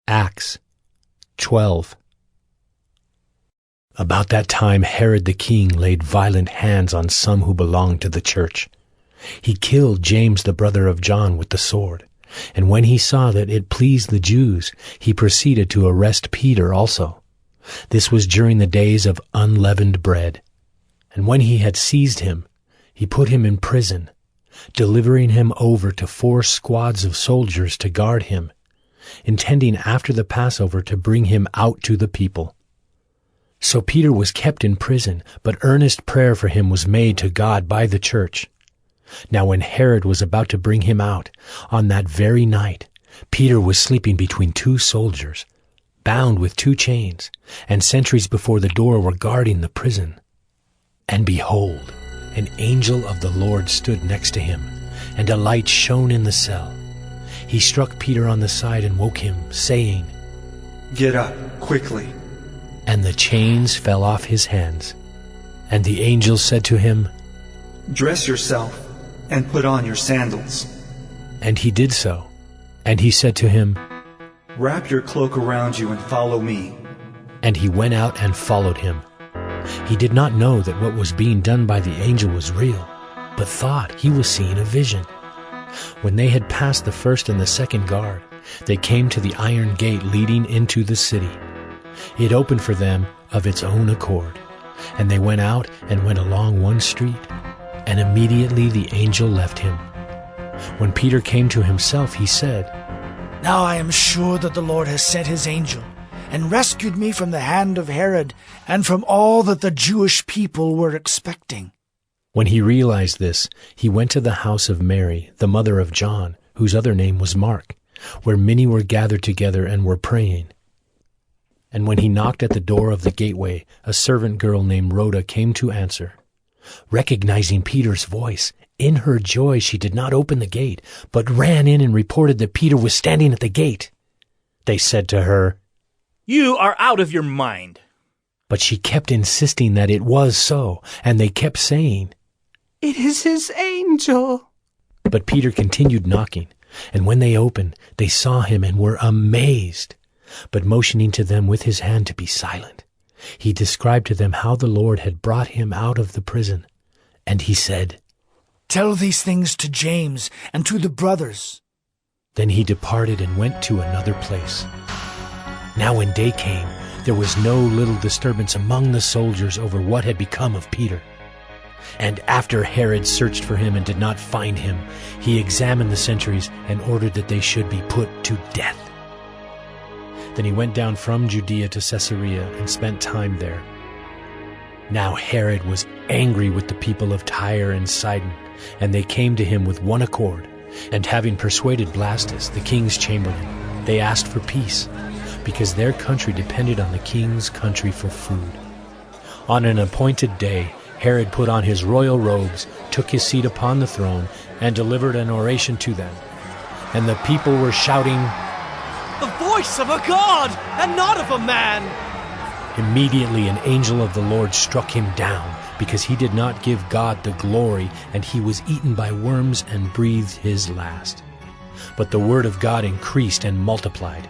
Acts 12. About that time Herod the king laid violent hands on some who belonged to the church. He killed James the brother of John with the sword, and when he saw that it pleased the Jews, he proceeded to arrest Peter also. This was during the days of unleavened bread. And when he had seized him, he put him in prison, delivering him over to 4 squads of soldiers to guard him, intending after the Passover to bring him out to the people. So Peter was kept in prison, but earnest prayer for him was made to God by the church. Now when Herod was about to bring him out, on that very night, Peter was sleeping between 2 soldiers, bound with 2 chains, and sentries before the door were guarding the prison. And behold, an angel of the Lord stood next to him, and a light shone in the cell. He struck Peter on the side and woke him, saying, "Get up, quickly." And the chains fell off his hands. And the angel said to him, "Dress yourself and put on your sandals." And he did so. And he said to him, "Wrap your cloak around you and follow me." And he went out and followed him. He did not know that what was being done by the angel was real, but thought he was seeing a vision. When they had passed the first and the second guard, they came to the iron gate leading into the city. It opened for them of its own accord, and they went out and went along one street, and immediately the angel left him. When Peter came to himself, he said, "Now I am sure that the Lord has sent his angel and rescued me from the hand of Herod and from all that the Jewish people were expecting." When he realized this, he went to the house of Mary, the mother of John, whose other name was Mark, where many were gathered together and were praying. And when he knocked at the door of the gateway, a servant girl named Rhoda came to answer. Recognizing Peter's voice, in her joy she did not open the gate, but ran in and reported that Peter was standing at the gate. They said to her, "You are out of your mind." But she kept insisting that it was so, and they kept saying, "It is his angel." But Peter continued knocking, and when they opened, they saw him and were amazed. But motioning to them with his hand to be silent, he described to them how the Lord had brought him out of the prison. And he said, "Tell these things to James and to the brothers." Then he departed and went to another place. Now when day came, there was no little disturbance among the soldiers over what had become of Peter. And after Herod searched for him and did not find him, he examined the sentries and ordered that they should be put to death. Then he went down from Judea to Caesarea and spent time there. Now Herod was angry with the people of Tyre and Sidon, and they came to him with one accord. And having persuaded Blastus, the king's chamberlain, they asked for peace, because their country depended on the king's country for food. On an appointed day, Herod put on his royal robes, took his seat upon the throne, and delivered an oration to them. And the people were shouting, "The voice of a god, and not of a man!" Immediately an angel of the Lord struck him down, because he did not give God the glory, and he was eaten by worms and breathed his last. But the word of God increased and multiplied.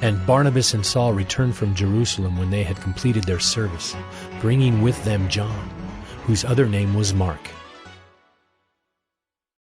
And Barnabas and Saul returned from Jerusalem when they had completed their service, bringing with them John, whose other name was Mark.